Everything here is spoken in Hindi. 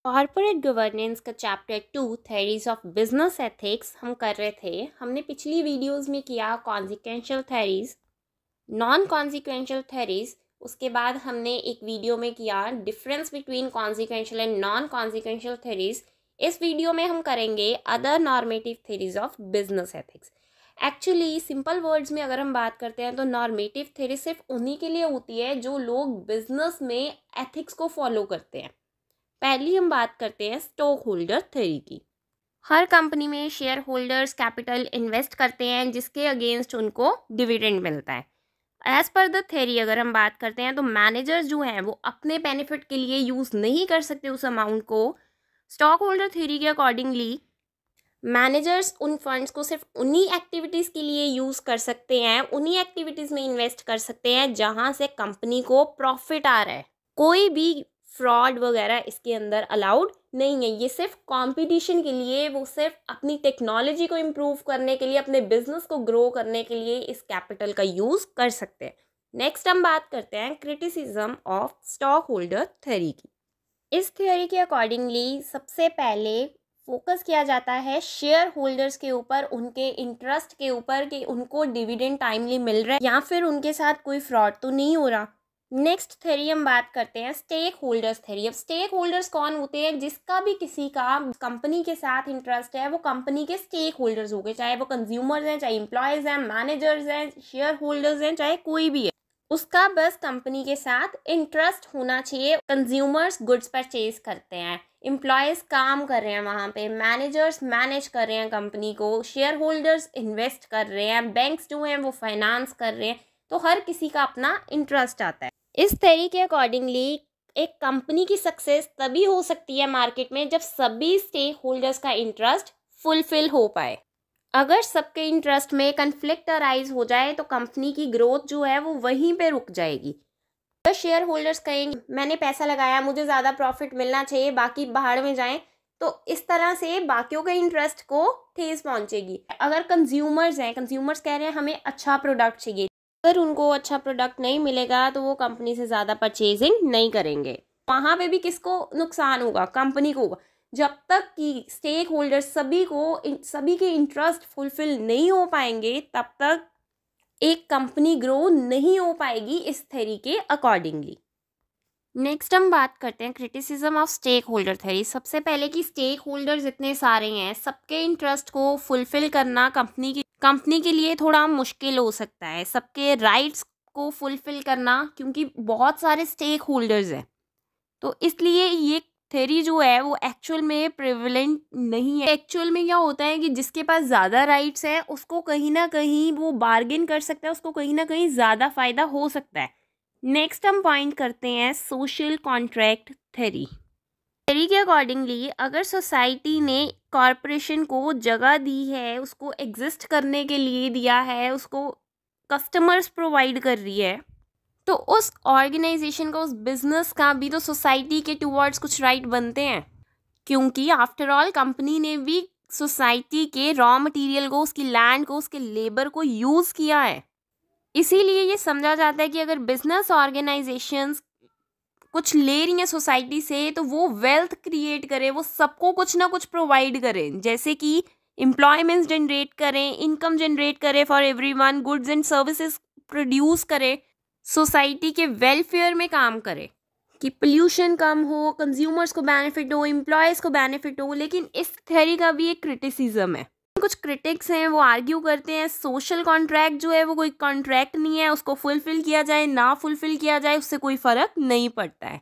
कॉर्पोरेट गवर्नेंस का chapter 2 theories of business ethics हम कर रहे थे। हमने पिछली वीडियोस में किया consequential theories, non consequential theories. उसके बाद हमने एक वीडियो में किया difference between consequential and non consequential theories. इस वीडियो में हम करेंगे other normative theories of business ethics. Actually simple words में अगर हम बात करते हैं तो नॉर्मेटिव थेरी सिर्फ उन्हीं के लिए होती है जो लोग बिजनेस में एथिक्स को फॉलो करते हैं। पहली हम बात करते हैं स्टॉक होल्डर थ्योरी की। हर कंपनी में शेयर होल्डर्स कैपिटल इन्वेस्ट करते हैं जिसके अगेंस्ट उनको डिविडेंड मिलता है। एज पर द थ्योरी अगर हम बात करते हैं तो मैनेजर्स जो हैं वो अपने बेनिफिट के लिए यूज़ नहीं कर सकते उस अमाउंट को। स्टॉक होल्डर थ्योरी के अकॉर्डिंगली मैनेजर्स उन फंड्स को सिर्फ उन्हीं एक्टिविटीज़ के लिए यूज़ कर सकते हैं, उन्हीं एक्टिविटीज़ में इन्वेस्ट कर सकते हैं जहाँ से कंपनी को प्रॉफिट आ रहा है। कोई भी फ्रॉड वगैरह इसके अंदर अलाउड नहीं है। ये सिर्फ कंपटीशन के लिए, वो सिर्फ अपनी टेक्नोलॉजी को इम्प्रूव करने के लिए, अपने बिजनेस को ग्रो करने के लिए इस कैपिटल का यूज़ कर सकते हैं। नेक्स्ट हम बात करते हैं criticism of stock holder theory की। इस थ्योरी के अकॉर्डिंगली सबसे पहले फोकस किया जाता है शेयर होल्डर्स के ऊपर, उनके इंटरेस्ट के ऊपर कि उनको डिविडेंड टाइमली मिल रहा है या फिर उनके साथ कोई फ्रॉड तो नहीं हो रहा। नेक्स्ट थ्योरी हम बात करते हैं स्टेक होल्डर्स थ्योरी। अब स्टेक होल्डर्स कौन होते हैं? जिसका भी किसी का कंपनी के साथ इंटरेस्ट है वो कंपनी के स्टेक होल्डर्स हो गए, चाहे वो कंज्यूमर्स हैं, चाहे एम्प्लॉयज़ हैं, मैनेजर्स हैं, शेयर होल्डर्स हैं, चाहे कोई भी है, उसका बस कंपनी के साथ इंटरेस्ट होना चाहिए। कंज्यूमर्स गुड्स परचेज करते हैं, एम्प्लॉयज़ काम कर रहे हैं वहाँ पे, मैनेजर्स मैनेज कर रहे हैं कंपनी को, शेयर होल्डर्स इन्वेस्ट कर रहे हैं, बैंक्स जो हैं वो फाइनेंस कर रहे हैं, तो हर किसी का अपना इंटरेस्ट आता है। इस थ्योरी के अकॉर्डिंगली एक कंपनी की सक्सेस तभी हो सकती है मार्केट में जब सभी स्टेक होल्डर्स का इंटरेस्ट फुलफिल हो पाए। अगर सबके इंटरेस्ट में कन्फ्लिक्ट अराइज हो जाए तो कंपनी की ग्रोथ जो है वो वहीं पे रुक जाएगी। अगर शेयर होल्डर्स कहेंगे मैंने पैसा लगाया, मुझे ज़्यादा प्रॉफिट मिलना चाहिए, बाकी बाहर में जाएं, तो इस तरह से बाकियों के इंटरेस्ट को ठेस पहुंचेगी। अगर कंज्यूमर्स हैं, कंज्यूमर्स कह रहे हैं हमें अच्छा प्रोडक्ट चाहिए, अगर उनको अच्छा प्रोडक्ट नहीं मिलेगा तो वो कंपनी से ज़्यादा परचेजिंग नहीं करेंगे। वहाँ पे भी किसको नुकसान होगा? कंपनी को होगा। जब तक कि स्टेक होल्डर्स सभी के इंटरेस्ट फुलफिल नहीं हो पाएंगे तब तक एक कंपनी ग्रो नहीं हो पाएगी इस थ्योरी के अकॉर्डिंगली। नेक्स्ट हम बात करते हैं criticism of stakeholder theory. सबसे पहले कि स्टेक होल्डर्स इतने सारे हैं, सबके इंटरेस्ट को फुलफिल करना कंपनी के लिए थोड़ा मुश्किल हो सकता है, सबके राइट्स को फुलफिल करना, क्योंकि बहुत सारे स्टेक होल्डर्स हैं। तो इसलिए ये थ्योरी जो है वो एक्चुअल में प्रिविलेंट नहीं है। एक्चुअल में क्या होता है कि जिसके पास ज़्यादा राइट्स है उसको कहीं ना कहीं वो बार्गेन कर सकता है, उसको कहीं ना कहीं ज़्यादा फ़ायदा हो सकता है। नेक्स्ट हम पॉइंट करते हैं सोशल कॉन्ट्रैक्ट थ्योरी। थ्योरी के अकॉर्डिंगली अगर सोसाइटी ने कॉरपोरेशन को जगह दी है, उसको एग्जिस्ट करने के लिए दिया है, उसको कस्टमर्स प्रोवाइड कर रही है, तो उस ऑर्गेनाइजेशन का, उस बिजनेस का भी तो सोसाइटी के टुवर्ड्स कुछ राइट बनते हैं, क्योंकि आफ्टर ऑल कंपनी ने भी सोसाइटी के रॉ मटेरियल को, उसकी लैंड को, उसके लेबर को यूज़ किया है। इसीलिए ये समझा जाता है कि अगर बिजनेस ऑर्गेनाइजेशंस कुछ ले रही हैं सोसाइटी से तो वो वेल्थ क्रिएट करे, वो सबको कुछ ना कुछ प्रोवाइड करें, जैसे कि एम्प्लॉयमेंट्स जनरेट करें, इनकम जनरेट करें for everyone, goods and services produce करें, सोसाइटी के वेलफेयर में काम करे कि पोल्यूशन कम हो, कंज्यूमर्स को बेनिफिट हो, एम्प्लॉयज़ को बेनिफिट हो। लेकिन इस थ्योरी का भी एक क्रिटिसिज्म है। कुछ क्रिटिक्स हैं वो आर्ग्यू करते हैं सोशल कॉन्ट्रैक्ट जो है वो कोई कॉन्ट्रैक्ट नहीं है, उसको फुलफिल किया जाए ना फुलफिल किया जाए उससे कोई फ़र्क नहीं पड़ता है।